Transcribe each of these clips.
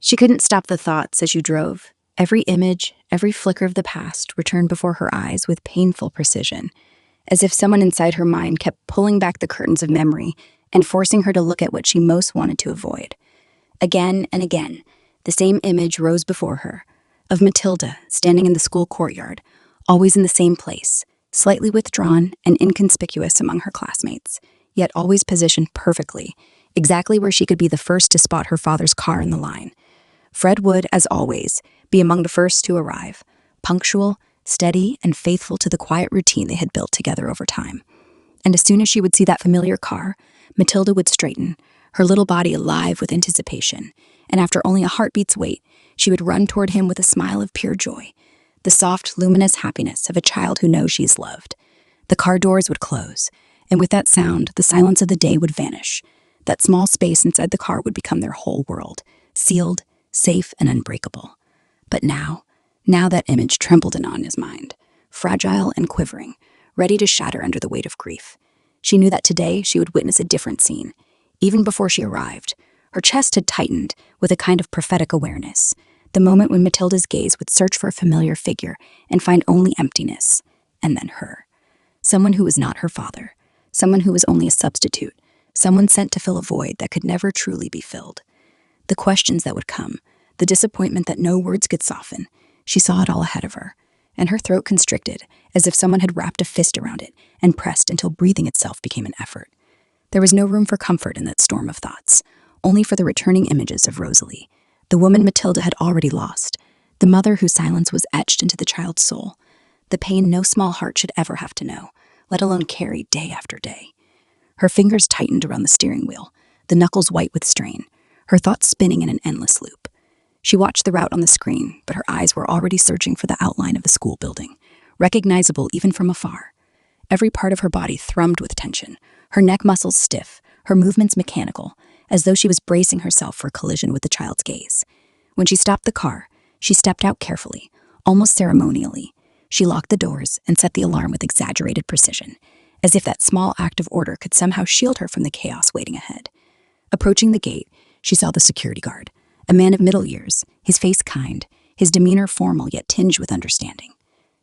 She couldn't stop the thoughts as she drove. Every image, every flicker of the past returned before her eyes with painful precision, as if someone inside her mind kept pulling back the curtains of memory and forcing her to look at what she most wanted to avoid. Again and again, the same image rose before her, of Matilda standing in the school courtyard, always in the same place, slightly withdrawn and inconspicuous among her classmates, yet always positioned perfectly, exactly where she could be the first to spot her father's car in the line. Fred would, as always, be among the first to arrive, punctual, steady, and faithful to the quiet routine they had built together over time. And as soon as she would see that familiar car, Matilda would straighten, her little body alive with anticipation, and after only a heartbeat's wait, she would run toward him with a smile of pure joy, the soft, luminous happiness of a child who knows she is loved. The car doors would close, and with that sound, the silence of the day would vanish. That small space inside the car would become their whole world, sealed, safe, and unbreakable. But now that image trembled in Anya's mind, fragile and quivering, ready to shatter under the weight of grief. She knew that today she would witness a different scene. Even before she arrived, her chest had tightened with a kind of prophetic awareness, the moment when Matilda's gaze would search for a familiar figure and find only emptiness, and then her. Someone who was not her father, someone who was only a substitute, someone sent to fill a void that could never truly be filled. The questions that would come, the disappointment that no words could soften, she saw it all ahead of her, and her throat constricted as if someone had wrapped a fist around it and pressed until breathing itself became an effort. There was no room for comfort in that storm of thoughts, only for the returning images of Rosalie, the woman Matilda had already lost, the mother whose silence was etched into the child's soul, the pain no small heart should ever have to know, let alone carry day after day. Her fingers tightened around the steering wheel, the knuckles white with strain, her thoughts spinning in an endless loop. She watched the route on the screen, but her eyes were already searching for the outline of the school building, recognizable even from afar. Every part of her body thrummed with tension, her neck muscles stiff, her movements mechanical, as though she was bracing herself for a collision with the child's gaze. When she stopped the car, she stepped out carefully, almost ceremonially. She locked the doors and set the alarm with exaggerated precision, as if that small act of order could somehow shield her from the chaos waiting ahead. Approaching the gate, she saw the security guard, a man of middle years, his face kind, his demeanor formal yet tinged with understanding.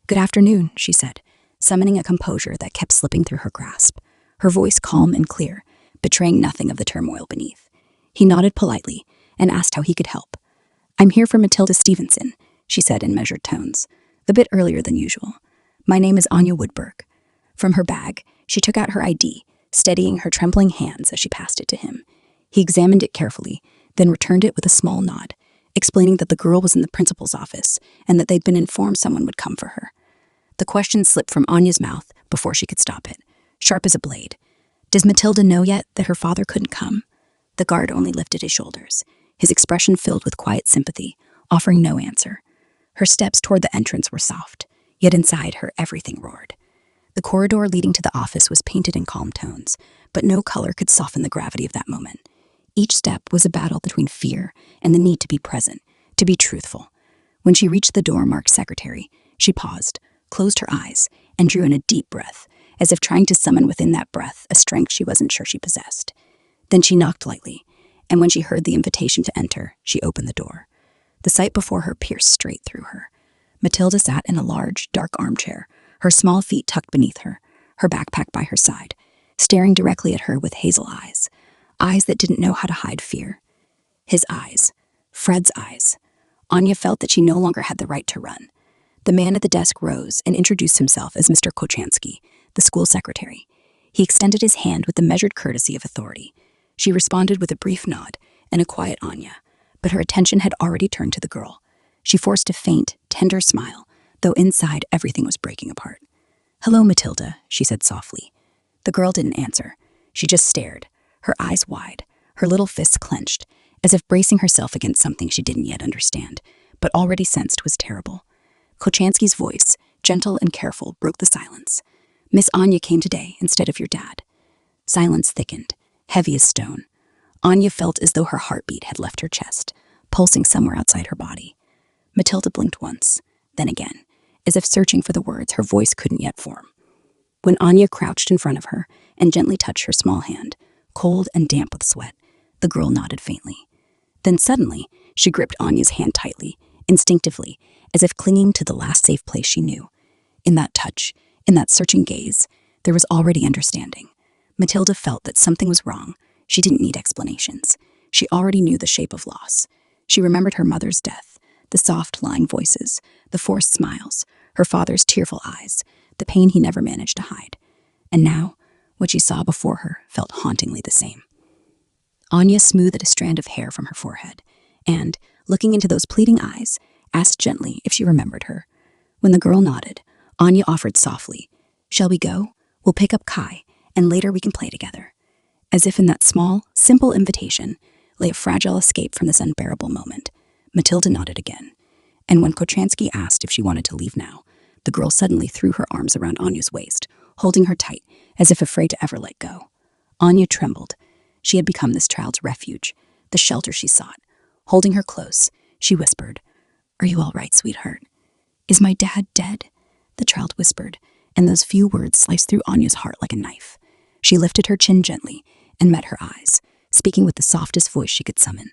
"Good afternoon," she said, summoning a composure that kept slipping through her grasp, her voice calm and clear, betraying nothing of the turmoil beneath. He nodded politely and asked how he could help. "I'm here for Matilda Stevenson," she said in measured tones, a bit earlier than usual. "My name is Anya Woodberg." From her bag, she took out her ID, steadying her trembling hands as she passed it to him. He examined it carefully, then returned it with a small nod, explaining that the girl was in the principal's office and that they'd been informed someone would come for her. The question slipped from Anya's mouth before she could stop it, sharp as a blade. "Does Matilda know yet that her father couldn't come?" The guard only lifted his shoulders, his expression filled with quiet sympathy, offering no answer. Her steps toward the entrance were soft, yet inside her everything roared. The corridor leading to the office was painted in calm tones, but no color could soften the gravity of that moment. Each step was a battle between fear and the need to be present, to be truthful. When she reached the door marked secretary, she paused, closed her eyes, and drew in a deep breath, as if trying to summon within that breath a strength she wasn't sure she possessed. Then she knocked lightly, and when she heard the invitation to enter, she opened the door. The sight before her pierced straight through her. Matilda sat in a large, dark armchair, her small feet tucked beneath her, her backpack by her side, staring directly at her with hazel eyes, eyes that didn't know how to hide fear. His eyes, Fred's eyes. Anya felt that she no longer had the right to run. The man at the desk rose and introduced himself as Mr. Kochansky, the school secretary. He extended his hand with the measured courtesy of authority. She responded with a brief nod and a quiet Anya, but her attention had already turned to the girl. She forced a faint, tender smile, though inside everything was breaking apart. "Hello, Matilda," she said softly. The girl didn't answer. She just stared, her eyes wide, her little fists clenched, as if bracing herself against something she didn't yet understand, but already sensed was terrible. Kochansky's voice, gentle and careful, broke the silence. "Miss Anya came today instead of your dad." Silence thickened, heavy as stone. Anya felt as though her heartbeat had left her chest, pulsing somewhere outside her body. Matilda blinked once, then again, as if searching for the words her voice couldn't yet form. When Anya crouched in front of her and gently touched her small hand, cold and damp with sweat, the girl nodded faintly. Then suddenly, she gripped Anya's hand tightly, instinctively, as if clinging to the last safe place she knew. In that touch, in that searching gaze, there was already understanding. Matilda felt that something was wrong. She didn't need explanations. She already knew the shape of loss. She remembered her mother's death, the soft, lying voices, the forced smiles, her father's tearful eyes, the pain he never managed to hide. And now, what she saw before her felt hauntingly the same. Anya smoothed a strand of hair from her forehead and, looking into those pleading eyes, asked gently if she remembered her. When the girl nodded, Anya offered softly, "Shall we go? We'll pick up Kai, and later we can play together." As if in that small, simple invitation lay a fragile escape from this unbearable moment. Matilda nodded again. And when Kochansky asked if she wanted to leave now, the girl suddenly threw her arms around Anya's waist, holding her tight, as if afraid to ever let go. Anya trembled. She had become this child's refuge, the shelter she sought. Holding her close, she whispered, "Are you all right, sweetheart?" "Is my dad dead?" the child whispered, and those few words sliced through Anya's heart like a knife. She lifted her chin gently and met her eyes, speaking with the softest voice she could summon.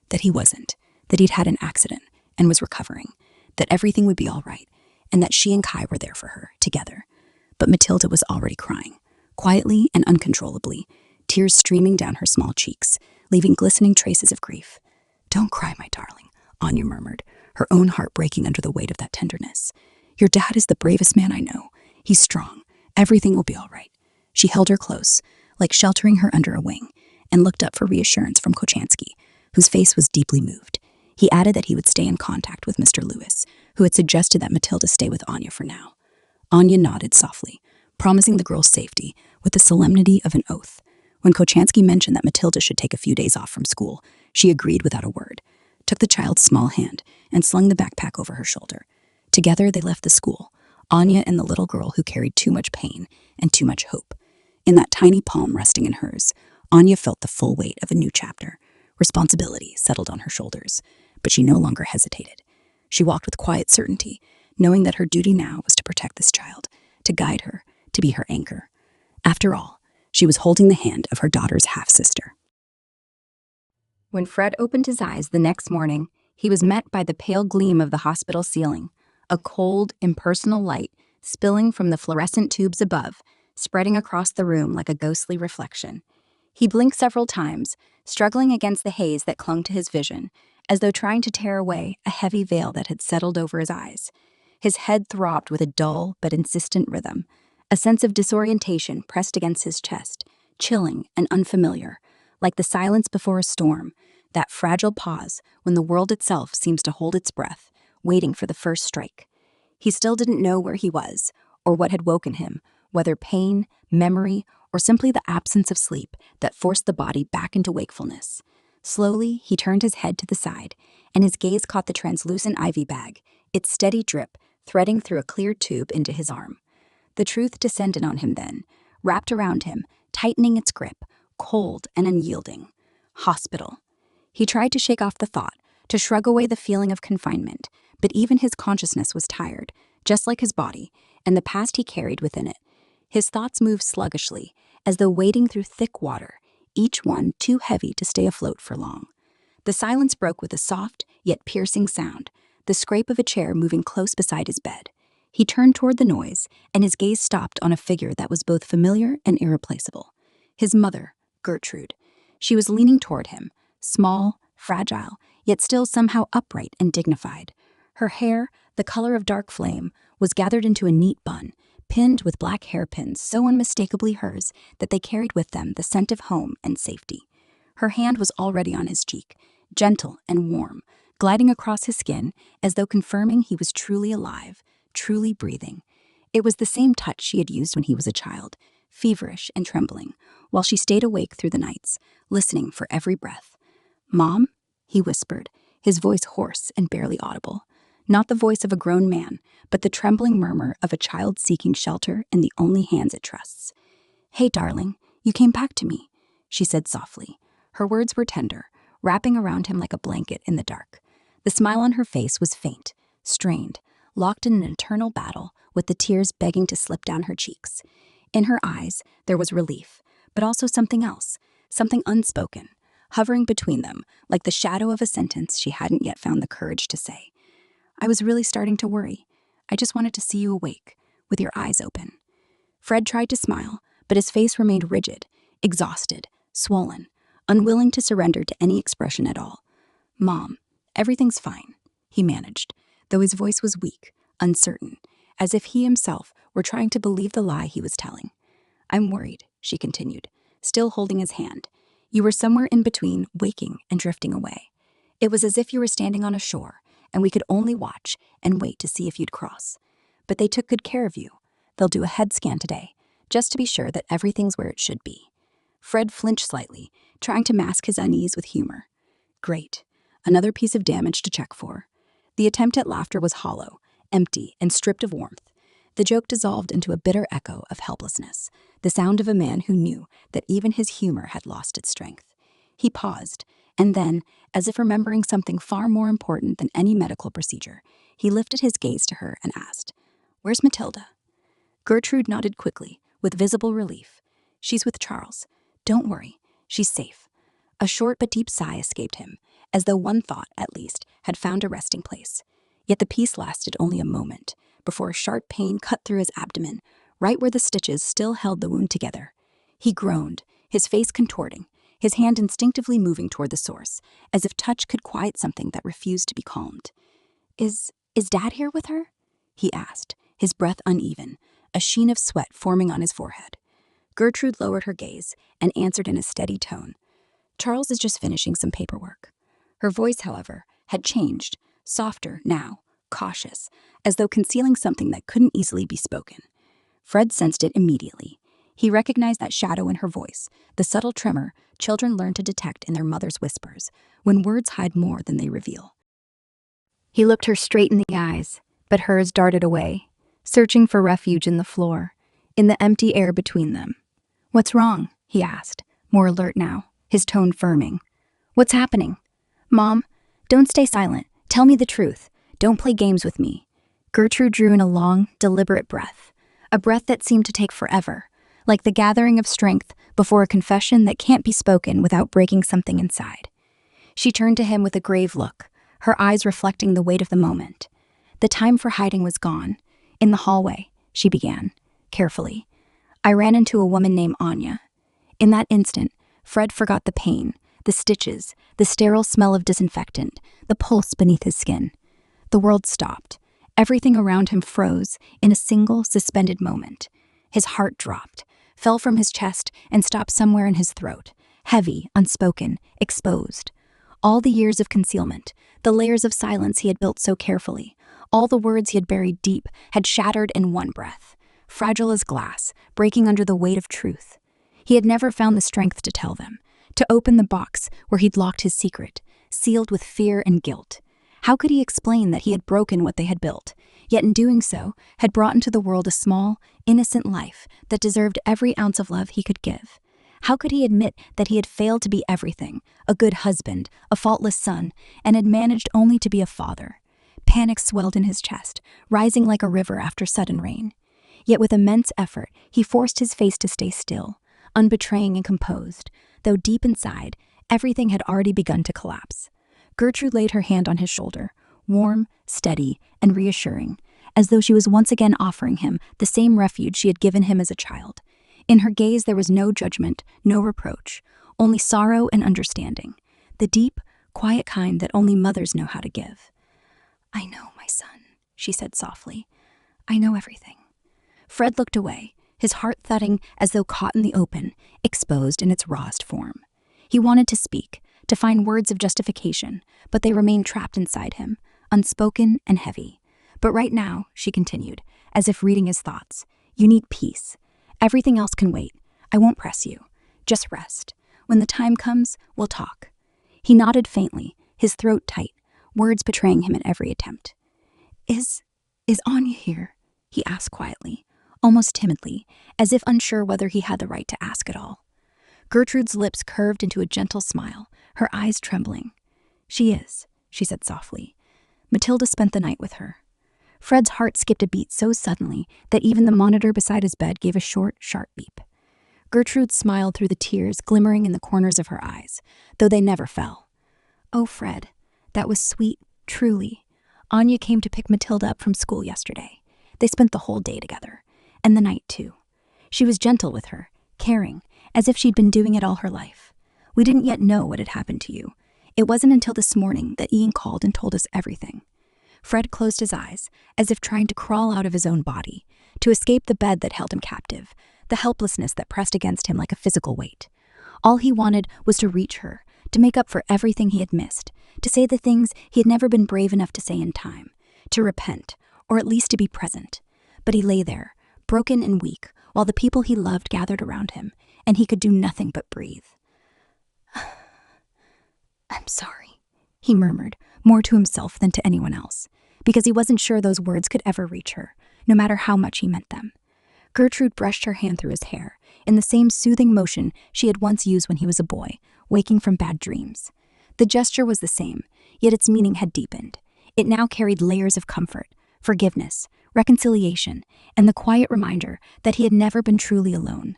That he wasn't, that he'd had an accident and was recovering, that everything would be all right, and that she and Kai were there for her, together. But Matilda was already crying, quietly and uncontrollably, tears streaming down her small cheeks, leaving glistening traces of grief. "Don't cry, my darling," Anya murmured, her own heart breaking under the weight of that tenderness. "Your dad is the bravest man I know. He's strong. Everything will be all right." She held her close, like sheltering her under a wing, and looked up for reassurance from Kochansky, whose face was deeply moved. He added that he would stay in contact with Mr. Lewis, who had suggested that Matilda stay with Anya for now. Anya nodded softly, promising the girl's safety with the solemnity of an oath. When Kochansky mentioned that Matilda should take a few days off from school, she agreed without a word, took the child's small hand, and slung the backpack over her shoulder. Together they left the school, Anya and the little girl who carried too much pain and too much hope. In that tiny palm resting in hers, Anya felt the full weight of a new chapter. Responsibility settled on her shoulders, but she no longer hesitated. She walked with quiet certainty, knowing that her duty now was to protect this child, to guide her, to be her anchor. After all, she was holding the hand of her daughter's half-sister. When Fred opened his eyes the next morning, he was met by the pale gleam of the hospital ceiling, a cold, impersonal light spilling from the fluorescent tubes above, spreading across the room like a ghostly reflection. He blinked several times, struggling against the haze that clung to his vision, as though trying to tear away a heavy veil that had settled over his eyes. His head throbbed with a dull but insistent rhythm. A sense of disorientation pressed against his chest, chilling and unfamiliar, like the silence before a storm, that fragile pause when the world itself seems to hold its breath, waiting for the first strike. He still didn't know where he was, or what had woken him, whether pain, memory, or simply the absence of sleep that forced the body back into wakefulness. Slowly, he turned his head to the side, and his gaze caught the translucent IV bag, its steady drip threading through a clear tube into his arm. The truth descended on him then, wrapped around him, tightening its grip, cold and unyielding. Hospital. He tried to shake off the thought, to shrug away the feeling of confinement, but even his consciousness was tired, just like his body, and the past he carried within it. His thoughts moved sluggishly, as though wading through thick water, each one too heavy to stay afloat for long. The silence broke with a soft, yet piercing sound, the scrape of a chair moving close beside his bed. He turned toward the noise, and his gaze stopped on a figure that was both familiar and irreplaceable. His mother, Gertrude. She was leaning toward him, small, fragile, yet still somehow upright and dignified. Her hair, the color of dark flame, was gathered into a neat bun, pinned with black hairpins so unmistakably hers that they carried with them the scent of home and safety. Her hand was already on his cheek, gentle and warm, gliding across his skin as though confirming he was truly alive, truly breathing. It was the same touch she had used when he was a child, feverish and trembling, while she stayed awake through the nights, listening for every breath. "Mom?" he whispered, his voice hoarse and barely audible. Not the voice of a grown man, but the trembling murmur of a child seeking shelter in the only hands it trusts. "Hey, darling, you came back to me," she said softly. Her words were tender, wrapping around him like a blanket in the dark. The smile on her face was faint, strained, locked in an eternal battle with the tears begging to slip down her cheeks. In her eyes, there was relief, but also something else, something unspoken, hovering between them like the shadow of a sentence she hadn't yet found the courage to say. I was really starting to worry. I just wanted to see you awake, with your eyes open. Fred tried to smile, but his face remained rigid, exhausted, swollen, unwilling to surrender to any expression at all. Mom, everything's fine, he managed, though his voice was weak, uncertain, as if he himself were trying to believe the lie he was telling. I'm worried, she continued, still holding his hand. You were somewhere in between waking and drifting away. It was as if you were standing on a shore, and we could only watch and wait to see if you'd cross. But they took good care of you. They'll do a head scan today, just to be sure that everything's where it should be. Fred flinched slightly, trying to mask his unease with humor. Great. Another piece of damage to check for. The attempt at laughter was hollow, empty, and stripped of warmth. The joke dissolved into a bitter echo of helplessness, the sound of a man who knew that even his humor had lost its strength. He paused, and then, as if remembering something far more important than any medical procedure, he lifted his gaze to her and asked, Where's Matilda? Gertrude nodded quickly, with visible relief. She's with Charles. Don't worry, she's safe. A short but deep sigh escaped him, as though one thought, at least, had found a resting place. Yet the peace lasted only a moment, before a sharp pain cut through his abdomen, right where the stitches still held the wound together. He groaned, his face contorting, his hand instinctively moving toward the source, as if touch could quiet something that refused to be calmed. Is Dad here with her? He asked, his breath uneven, a sheen of sweat forming on his forehead. Gertrude lowered her gaze and answered in a steady tone. Charles is just finishing some paperwork. Her voice, however, had changed, softer now, cautious, as though concealing something that couldn't easily be spoken. Fred sensed it immediately. He recognized that shadow in her voice, the subtle tremor children learn to detect in their mother's whispers, when words hide more than they reveal. He looked her straight in the eyes, but hers darted away, searching for refuge in the floor, in the empty air between them. What's wrong? He asked, more alert now, his tone firming. What's happening? Mom, don't stay silent. Tell me the truth. Don't play games with me. Gertrude drew in a long, deliberate breath, a breath that seemed to take forever, like the gathering of strength before a confession that can't be spoken without breaking something inside. She turned to him with a grave look, her eyes reflecting the weight of the moment. The time for hiding was gone. In the hallway, she began, carefully. I ran into a woman named Anya. In that instant, Fred forgot the pain, the stitches, the sterile smell of disinfectant, the pulse beneath his skin. The world stopped. Everything around him froze in a single, suspended moment. His heart dropped, fell from his chest, and stopped somewhere in his throat, heavy, unspoken, exposed. All the years of concealment, the layers of silence he had built so carefully, all the words he had buried deep, had shattered in one breath, fragile as glass, breaking under the weight of truth. He had never found the strength to tell them, to open the box where he'd locked his secret, sealed with fear and guilt. How could he explain that he had broken what they had built, yet in doing so had brought into the world a small, innocent life that deserved every ounce of love he could give? How could he admit that he had failed to be everything, a good husband, a faultless son, and had managed only to be a father? Panic swelled in his chest, rising like a river after sudden rain. Yet with immense effort, he forced his face to stay still, unbetraying and composed, though deep inside, everything had already begun to collapse. Gertrude laid her hand on his shoulder, warm, steady, and reassuring, as though she was once again offering him the same refuge she had given him as a child. In her gaze there was no judgment, no reproach, only sorrow and understanding, the deep, quiet kind that only mothers know how to give. I know, my son, she said softly. I know everything. Fred looked away, his heart thudding as though caught in the open, exposed in its rawest form. He wanted to speak, to find words of justification, but they remained trapped inside him, unspoken and heavy. But right now, she continued, as if reading his thoughts, you need peace. Everything else can wait. I won't press you. Just rest. When the time comes, we'll talk. He nodded faintly, his throat tight, words betraying him at every attempt. Is Anya here? He asked quietly, almost timidly, as if unsure whether he had the right to ask at all. Gertrude's lips curved into a gentle smile, her eyes trembling. She is, she said softly. Matilda spent the night with her. Fred's heart skipped a beat so suddenly that even the monitor beside his bed gave a short, sharp beep. Gertrude smiled through the tears glimmering in the corners of her eyes, though they never fell. "Oh, Fred, that was sweet, truly. Anya came to pick Matilda up from school yesterday. They spent the whole day together, and the night too. She was gentle with her, caring, as if she'd been doing it all her life. We didn't yet know what had happened to you. It wasn't until this morning that Ian called and told us everything." Fred closed his eyes, as if trying to crawl out of his own body, to escape the bed that held him captive, the helplessness that pressed against him like a physical weight. All he wanted was to reach her, to make up for everything he had missed, to say the things he had never been brave enough to say in time, to repent, or at least to be present. But he lay there, broken and weak, while the people he loved gathered around him, and he could do nothing but breathe. "I'm sorry," he murmured, more to himself than to anyone else, because he wasn't sure those words could ever reach her, no matter how much he meant them. Gertrude brushed her hand through his hair, in the same soothing motion she had once used when he was a boy, waking from bad dreams. The gesture was the same, yet its meaning had deepened. It now carried layers of comfort, forgiveness, reconciliation, and the quiet reminder that he had never been truly alone.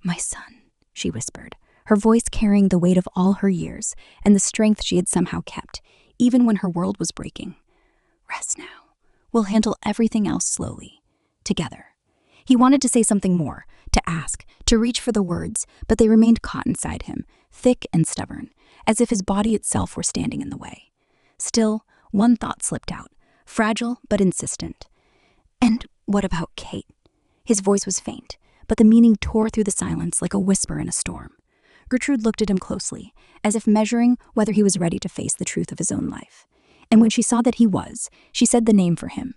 "My son," she whispered, her voice carrying the weight of all her years and the strength she had somehow kept, even when her world was breaking. "Rest now. We'll handle everything else slowly. Together." He wanted to say something more, to ask, to reach for the words, but they remained caught inside him, thick and stubborn, as if his body itself were standing in the way. Still, one thought slipped out, fragile but insistent. "And what about Kate?" His voice was faint, but the meaning tore through the silence like a whisper in a storm. Gertrude looked at him closely, as if measuring whether he was ready to face the truth of his own life. And when she saw that he was, she said the name for him.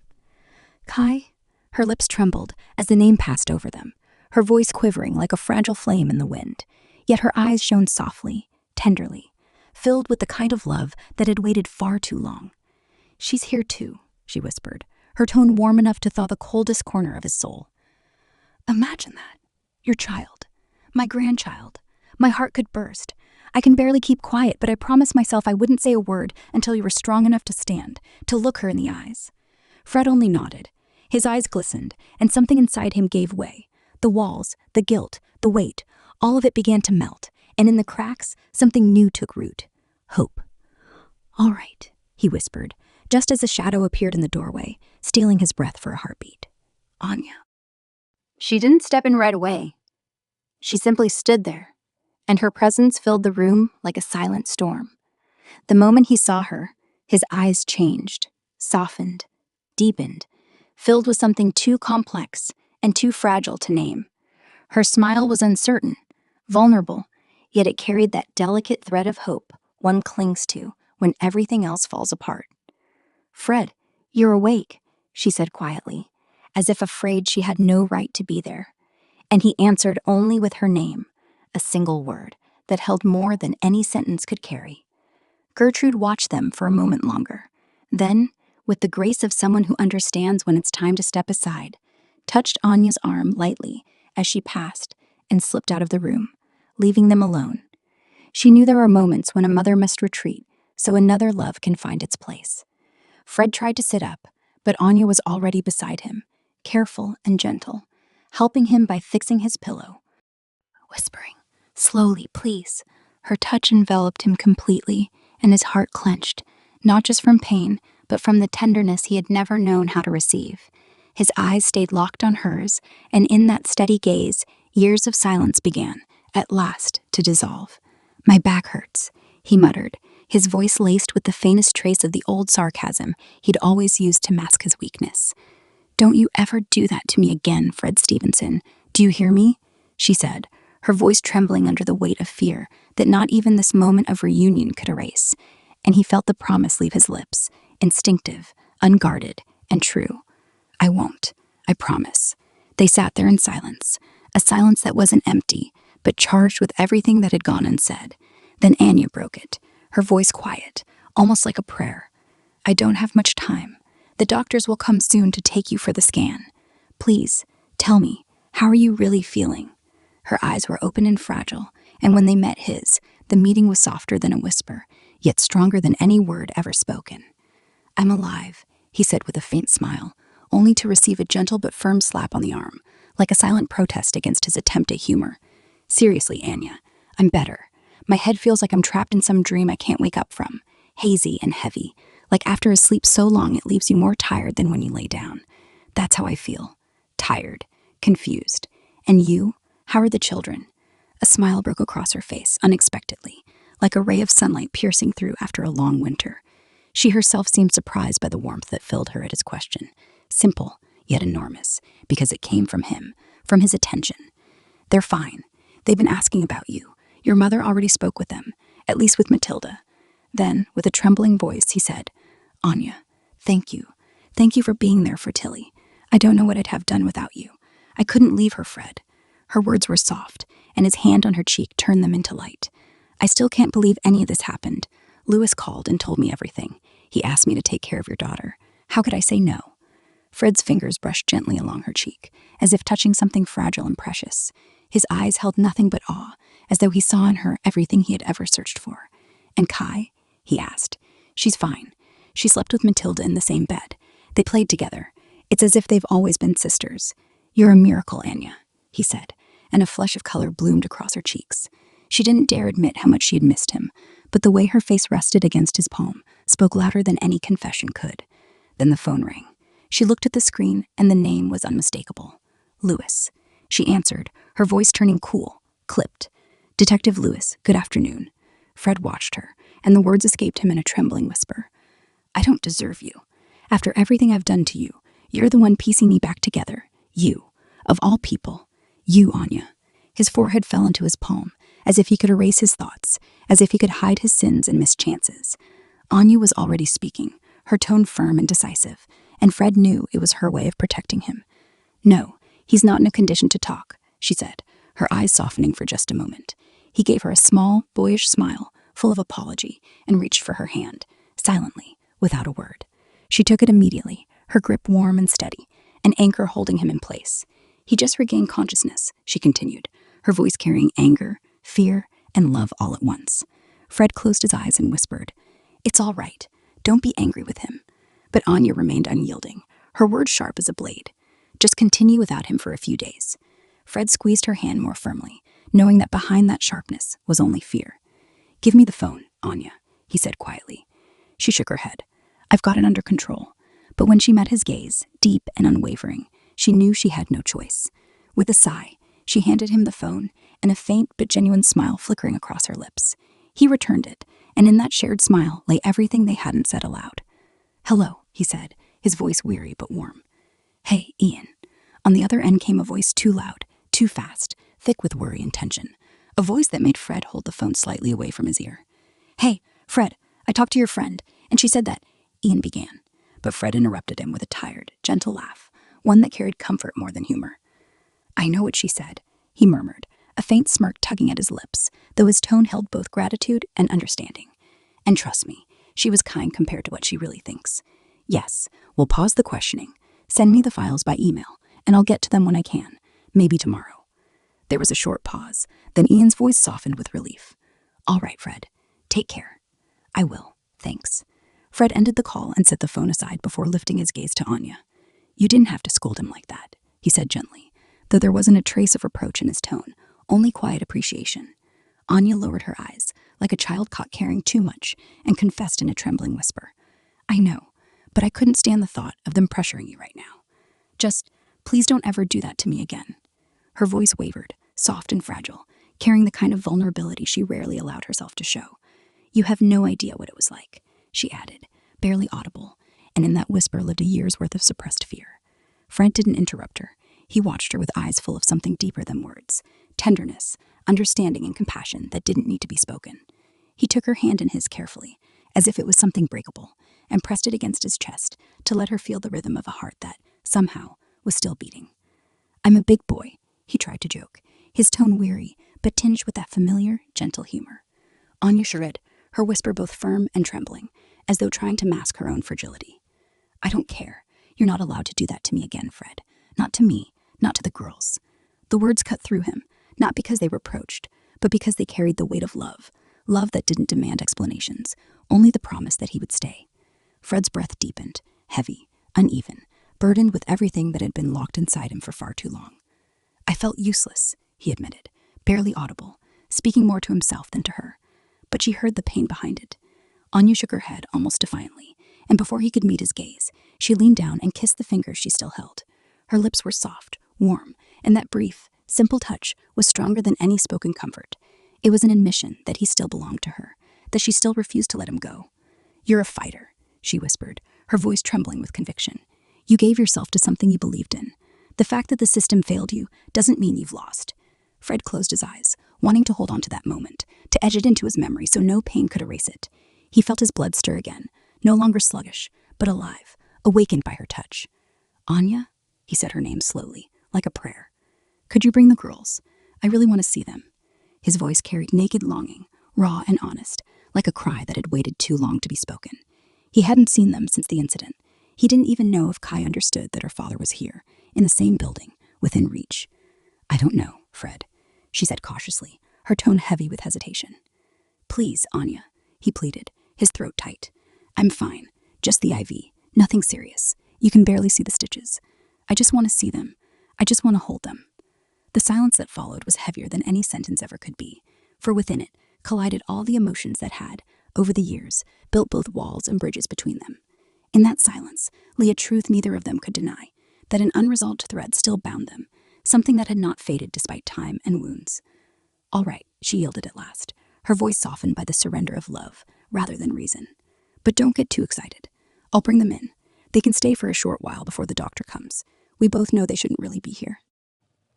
"Kai?" Her lips trembled as the name passed over them, her voice quivering like a fragile flame in the wind. Yet her eyes shone softly, tenderly, filled with the kind of love that had waited far too long. "She's here too," she whispered, her tone warm enough to thaw the coldest corner of his soul. "Imagine that. Your child. My grandchild. My heart could burst. I can barely keep quiet, but I promised myself I wouldn't say a word until you were strong enough to stand, to look her in the eyes." Fred only nodded. His eyes glistened, and something inside him gave way. The walls, the guilt, the weight, all of it began to melt, and in the cracks, something new took root. Hope. "All right," he whispered, just as a shadow appeared in the doorway, stealing his breath for a heartbeat. "Anya." She didn't step in right away. She simply stood there, and her presence filled the room like a silent storm. The moment he saw her, his eyes changed, softened, deepened, filled with something too complex and too fragile to name. Her smile was uncertain, vulnerable, yet it carried that delicate thread of hope one clings to when everything else falls apart. "Fred, you're awake," she said quietly, as if afraid she had no right to be there. And he answered only with her name, a single word that held more than any sentence could carry. Gertrude watched them for a moment longer. Then, with the grace of someone who understands when it's time to step aside, touched Anya's arm lightly as she passed and slipped out of the room, leaving them alone. She knew there are moments when a mother must retreat so another love can find its place. Fred tried to sit up, but Anya was already beside him, careful and gentle, helping him by fixing his pillow, whispering, "Slowly, please." Her touch enveloped him completely, and his heart clenched, not just from pain, but from the tenderness he had never known how to receive. His eyes stayed locked on hers, and in that steady gaze, years of silence began, at last, to dissolve. "My back hurts," he muttered, his voice laced with the faintest trace of the old sarcasm he'd always used to mask his weakness. "Don't you ever do that to me again, Fred Stevenson. Do you hear me?" she said, her voice trembling under the weight of fear that not even this moment of reunion could erase. And he felt the promise leave his lips, instinctive, unguarded, and true. "I won't. I promise." They sat there in silence, a silence that wasn't empty, but charged with everything that had gone unsaid. Then Anya broke it, her voice quiet, almost like a prayer. "I don't have much time. The doctors will come soon to take you for the scan. Please, tell me, how are you really feeling?" Her eyes were open and fragile, and when they met his, the meeting was softer than a whisper, yet stronger than any word ever spoken. "I'm alive," he said with a faint smile, only to receive a gentle but firm slap on the arm, like a silent protest against his attempt at humor. Seriously, Anya, I'm better. My head feels like I'm trapped in some dream I can't wake up from. Hazy and heavy, like after a sleep so long it leaves you more tired than when you lay down. That's how I feel. Tired, confused. And you? How are the children? A smile broke across her face, unexpectedly, like a ray of sunlight piercing through after a long winter. She herself seemed surprised by the warmth that filled her at his question. Simple, yet enormous, because it came from him, from his attention. They're fine. They've been asking about you. Your mother already spoke with them, at least with Matilda. Then, with a trembling voice, he said, Anya, thank you. Thank you for being there for Tilly. I don't know what I'd have done without you. I couldn't leave her, Fred. Her words were soft, and his hand on her cheek turned them into light. I still can't believe any of this happened. Lewis called and told me everything. He asked me to take care of your daughter. How could I say no? Fred's fingers brushed gently along her cheek, as if touching something fragile and precious. His eyes held nothing but awe, as though he saw in her everything he had ever searched for. And Kai? He asked. She's fine. She slept with Matilda in the same bed. They played together. It's as if they've always been sisters. You're a miracle, Anya, he said, and a flush of color bloomed across her cheeks. She didn't dare admit how much she had missed him, but the way her face rested against his palm spoke louder than any confession could. Then the phone rang. She looked at the screen, and the name was unmistakable. Lewis. She answered, her voice turning cool, clipped. Detective Lewis, good afternoon. Fred watched her, and the words escaped him in a trembling whisper. I don't deserve you. After everything I've done to you, you're the one piecing me back together. You. Of all people. You, Anya. His forehead fell into his palm, as if he could erase his thoughts, as if he could hide his sins and mischances. Anya was already speaking, her tone firm and decisive, and Fred knew it was her way of protecting him. No, he's not in a condition to talk, she said, her eyes softening for just a moment. He gave her a small, boyish smile, full of apology, and reached for her hand, silently, without a word. She took it immediately, her grip warm and steady, an anchor holding him in place. He just regained consciousness, she continued, her voice carrying anger, fear, and love all at once. Fred closed his eyes and whispered, It's all right. Don't be angry with him. But Anya remained unyielding, her words sharp as a blade. Just continue without him for a few days. Fred squeezed her hand more firmly, knowing that behind that sharpness was only fear. Give me the phone, Anya, he said quietly. She shook her head. I've got it under control. But when she met his gaze, deep and unwavering, she knew she had no choice. With a sigh, she handed him the phone, and a faint but genuine smile flickering across her lips. He returned it, and in that shared smile lay everything they hadn't said aloud. Hello, he said, his voice weary but warm. Hey, Ian. On the other end came a voice too loud, too fast, thick with worry and tension. A voice that made Fred hold the phone slightly away from his ear. Hey, Fred, I talked to your friend, and she said that, Ian began. But Fred interrupted him with a tired, gentle laugh, one that carried comfort more than humor. I know what she said, he murmured, a faint smirk tugging at his lips, though his tone held both gratitude and understanding. And trust me, she was kind compared to what she really thinks. Yes, we'll pause the questioning. Send me the files by email, and I'll get to them when I can, maybe tomorrow. There was a short pause, then Ian's voice softened with relief. All right, Fred. Take care. I will. Thanks. Fred ended the call and set the phone aside before lifting his gaze to Anya. You didn't have to scold him like that, he said gently, though there wasn't a trace of reproach in his tone, only quiet appreciation. Anya lowered her eyes, like a child caught caring too much, and confessed in a trembling whisper. I know, but I couldn't stand the thought of them pressuring you right now. Just, please don't ever do that to me again. Her voice wavered, soft and fragile, carrying the kind of vulnerability she rarely allowed herself to show. You have no idea what it was like, she added, barely audible, and in that whisper lived a year's worth of suppressed fear. Fred didn't interrupt her. He watched her with eyes full of something deeper than words, tenderness, understanding, and compassion that didn't need to be spoken. He took her hand in his carefully, as if it was something breakable, and pressed it against his chest to let her feel the rhythm of a heart that, somehow, was still beating. I'm a big boy, he tried to joke, his tone weary, but tinged with that familiar, gentle humor. Anya shuddered, her whisper both firm and trembling, as though trying to mask her own fragility. I don't care. You're not allowed to do that to me again, Fred. Not to me, not to the girls. The words cut through him, not because they reproached, but because they carried the weight of love, love that didn't demand explanations, only the promise that he would stay. Fred's breath deepened, heavy, uneven, burdened with everything that had been locked inside him for far too long. I felt useless, he admitted, barely audible, speaking more to himself than to her. But she heard the pain behind it. Anya shook her head almost defiantly, and before he could meet his gaze, she leaned down and kissed the fingers she still held. Her lips were soft, warm, and that brief, simple touch was stronger than any spoken comfort. It was an admission that he still belonged to her, that she still refused to let him go. "You're a fighter," she whispered, her voice trembling with conviction. "You gave yourself to something you believed in. The fact that the system failed you doesn't mean you've lost." Fred closed his eyes, wanting to hold on to that moment, to etch it into his memory so no pain could erase it. He felt his blood stir again, no longer sluggish, but alive, awakened by her touch. "Anya?" He said her name slowly, like a prayer. "Could you bring the girls? I really want to see them." His voice carried naked longing, raw and honest, like a cry that had waited too long to be spoken. He hadn't seen them since the incident. He didn't even know if Kai understood that her father was here, in the same building, within reach. "I don't know, Fred," she said cautiously, her tone heavy with hesitation. "Please, Anya," he pleaded, his throat tight. "I'm fine. Just the IV. Nothing serious. You can barely see the stitches. I just want to see them. I just want to hold them." The silence that followed was heavier than any sentence ever could be, for within it collided all the emotions that had, over the years, built both walls and bridges between them. In that silence lay a truth neither of them could deny, that an unresolved thread still bound them, something that had not faded despite time and wounds. "All right," she yielded at last, her voice softened by the surrender of love rather than reason. "But don't get too excited. I'll bring them in. They can stay for a short while before the doctor comes. We both know they shouldn't really be here."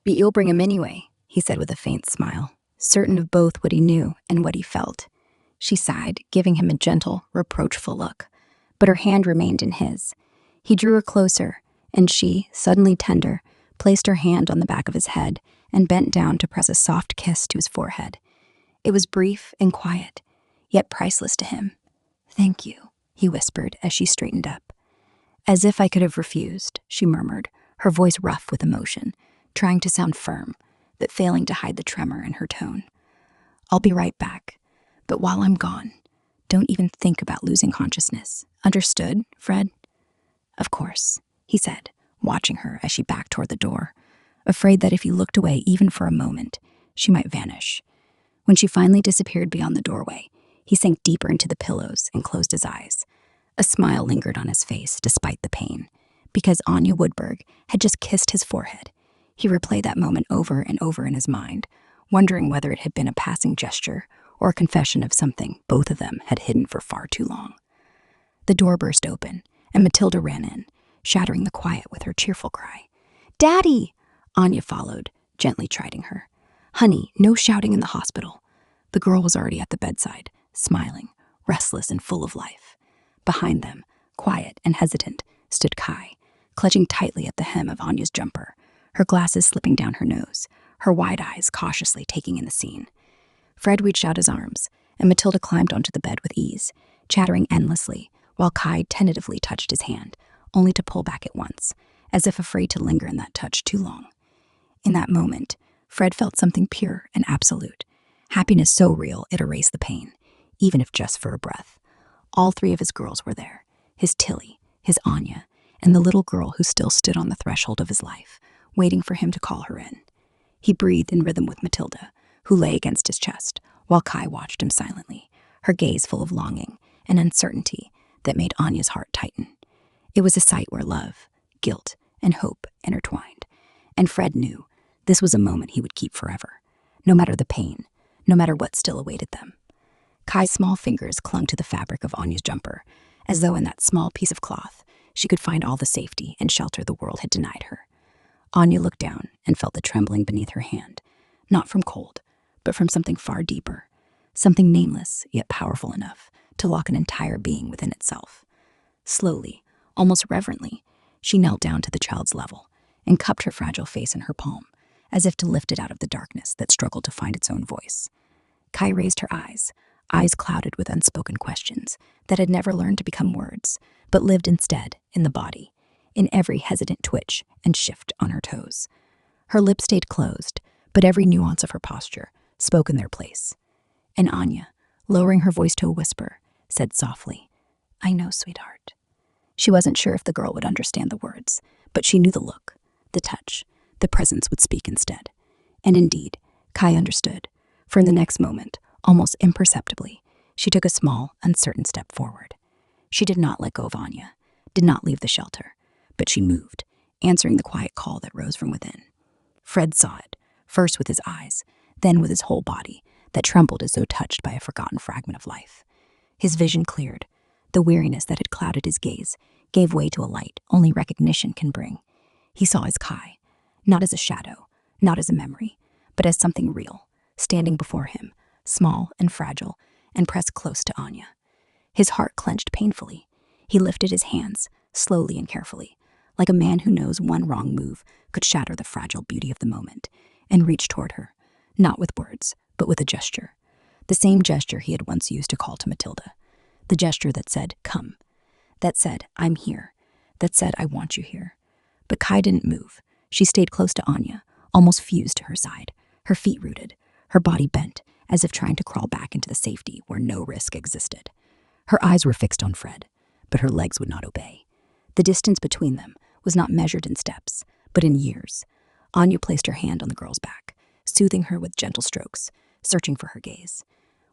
"But you'll bring him anyway," he said with a faint smile, certain of both what he knew and what he felt. She sighed, giving him a gentle, reproachful look, but her hand remained in his. He drew her closer, and she, suddenly tender, placed her hand on the back of his head and bent down to press a soft kiss to his forehead. It was brief and quiet, yet priceless to him. "Thank you," he whispered as she straightened up. "As if I could have refused," she murmured, her voice rough with emotion, trying to sound firm, but failing to hide the tremor in her tone. "I'll be right back. But while I'm gone, don't even think about losing consciousness. Understood, Fred?" "Of course," he said, watching her as she backed toward the door, afraid that if he looked away even for a moment, she might vanish. When she finally disappeared beyond the doorway, he sank deeper into the pillows and closed his eyes. A smile lingered on his face despite the pain, because Anya Woodberg had just kissed his forehead. He replayed that moment over and over in his mind, wondering whether it had been a passing gesture or a confession of something both of them had hidden for far too long. The door burst open, and Matilda ran in, shattering the quiet with her cheerful cry. "Daddy!" Anya followed, gently chiding her. "Honey, no shouting in the hospital." The girl was already at the bedside, smiling, restless and full of life. Behind them, quiet and hesitant, stood Kai, clutching tightly at the hem of Anya's jumper, her glasses slipping down her nose, her wide eyes cautiously taking in the scene. Fred reached out his arms, and Matilda climbed onto the bed with ease, chattering endlessly, while Kai tentatively touched his hand, only to pull back at once, as if afraid to linger in that touch too long. In that moment, Fred felt something pure and absolute, happiness so real it erased the pain, even if just for a breath. All three of his girls were there, his Tilly, his Anya, and the little girl who still stood on the threshold of his life, waiting for him to call her in. He breathed in rhythm with Matilda, who lay against his chest, while Kai watched him silently, her gaze full of longing and uncertainty that made Anya's heart tighten. It was a sight where love, guilt, and hope intertwined, and Fred knew this was a moment he would keep forever, no matter the pain, no matter what still awaited them. Kai's small fingers clung to the fabric of Anya's jumper, as though in that small piece of cloth she could find all the safety and shelter the world had denied her. Anya looked down and felt the trembling beneath her hand, not from cold, but from something far deeper, something nameless yet powerful enough to lock an entire being within itself. Slowly, almost reverently, she knelt down to the child's level and cupped her fragile face in her palm, as if to lift it out of the darkness that struggled to find its own voice. Kai raised her eyes clouded with unspoken questions that had never learned to become words, but lived instead in the body, in every hesitant twitch and shift on her toes. Her lips stayed closed, but every nuance of her posture spoke in their place. And Anya, lowering her voice to a whisper, said softly, "I know, sweetheart." She wasn't sure if the girl would understand the words, but she knew the look, the touch, the presence would speak instead. And indeed, Kai understood, for in the next moment, almost imperceptibly, she took a small, uncertain step forward. She did not let go of Anya, did not leave the shelter, but she moved, answering the quiet call that rose from within. Fred saw it, first with his eyes, then with his whole body, that trembled as though touched by a forgotten fragment of life. His vision cleared. The weariness that had clouded his gaze gave way to a light only recognition can bring. He saw his Kai, not as a shadow, not as a memory, but as something real, standing before him, small and fragile, and pressed close to Anya. His heart clenched painfully. He lifted his hands, slowly and carefully, like a man who knows one wrong move could shatter the fragile beauty of the moment, and reached toward her, not with words, but with a gesture. The same gesture he had once used to call to Matilda. The gesture that said, "Come." That said, "I'm here." That said, "I want you here." But Kai didn't move. She stayed close to Anya, almost fused to her side, her feet rooted, her body bent, as if trying to crawl back into the safety where no risk existed. Her eyes were fixed on Fred, but her legs would not obey. The distance between them was not measured in steps, but in years. Anya placed her hand on the girl's back, soothing her with gentle strokes, searching for her gaze.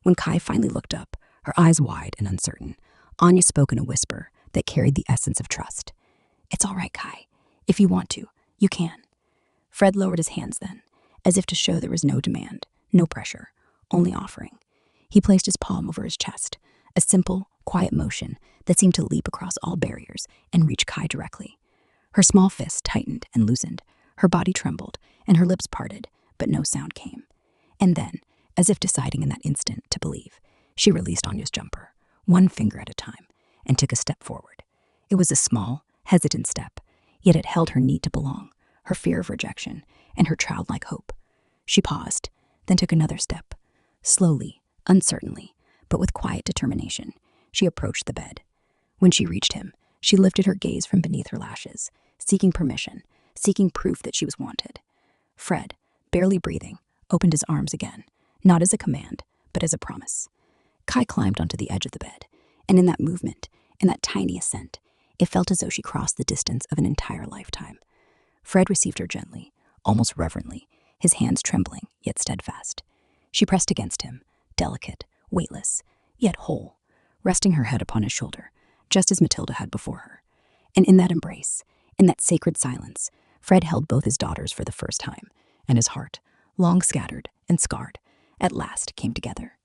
When Kai finally looked up, her eyes wide and uncertain, Anya spoke in a whisper that carried the essence of trust. "It's all right, Kai. If you want to, you can." Fred lowered his hands then, as if to show there was no demand, no pressure, only offering. He placed his palm over his chest, a simple, quiet motion that seemed to leap across all barriers and reach Kai directly. Her small fist tightened and loosened, her body trembled, and her lips parted, but no sound came. And then, as if deciding in that instant to believe, she released Anya's jumper, one finger at a time, and took a step forward. It was a small, hesitant step, yet it held her need to belong, her fear of rejection, and her childlike hope. She paused, then took another step. Slowly, uncertainly, but with quiet determination, she approached the bed. When she reached him, she lifted her gaze from beneath her lashes, seeking permission, seeking proof that she was wanted. Fred, barely breathing, opened his arms again, not as a command, but as a promise. Kai climbed onto the edge of the bed, and in that movement, in that tiny ascent, it felt as though she crossed the distance of an entire lifetime. Fred received her gently, almost reverently, his hands trembling, yet steadfast. She pressed against him, delicate, weightless, yet whole, resting her head upon his shoulder, just as Matilda had before her. And in that embrace, in that sacred silence, Fred held both his daughters for the first time, and his heart, long scattered and scarred, at last came together.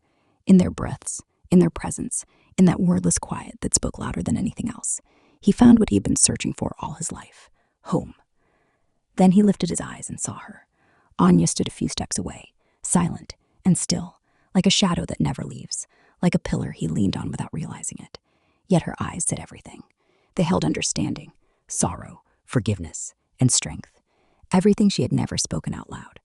In their breaths, in their presence, in that wordless quiet that spoke louder than anything else, he found what he had been searching for all his life: home. Then he lifted his eyes and saw her. Anya stood a few steps away, silent and still, like a shadow that never leaves, like a pillar he leaned on without realizing it. Yet her eyes said everything. They held understanding, sorrow, forgiveness, and strength. Everything she had never spoken out loud.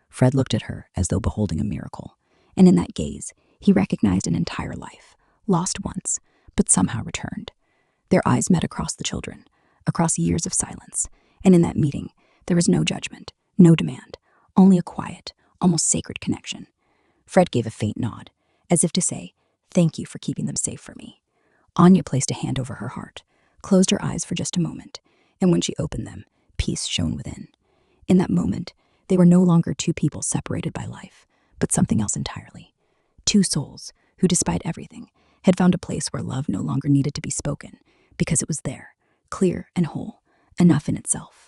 Fred looked at her as though beholding a miracle, and in that gaze, he recognized an entire life, lost once, but somehow returned. Their eyes met across the children, across years of silence, and in that meeting, there was no judgment, no demand, only a quiet, almost sacred connection. Fred gave a faint nod, as if to say, "Thank you for keeping them safe for me." Anya placed a hand over her heart, closed her eyes for just a moment, and when she opened them, peace shone within. In that moment, they were no longer two people separated by life, but something else entirely. Two souls who, despite everything, had found a place where love no longer needed to be spoken, because it was there, clear and whole, enough in itself.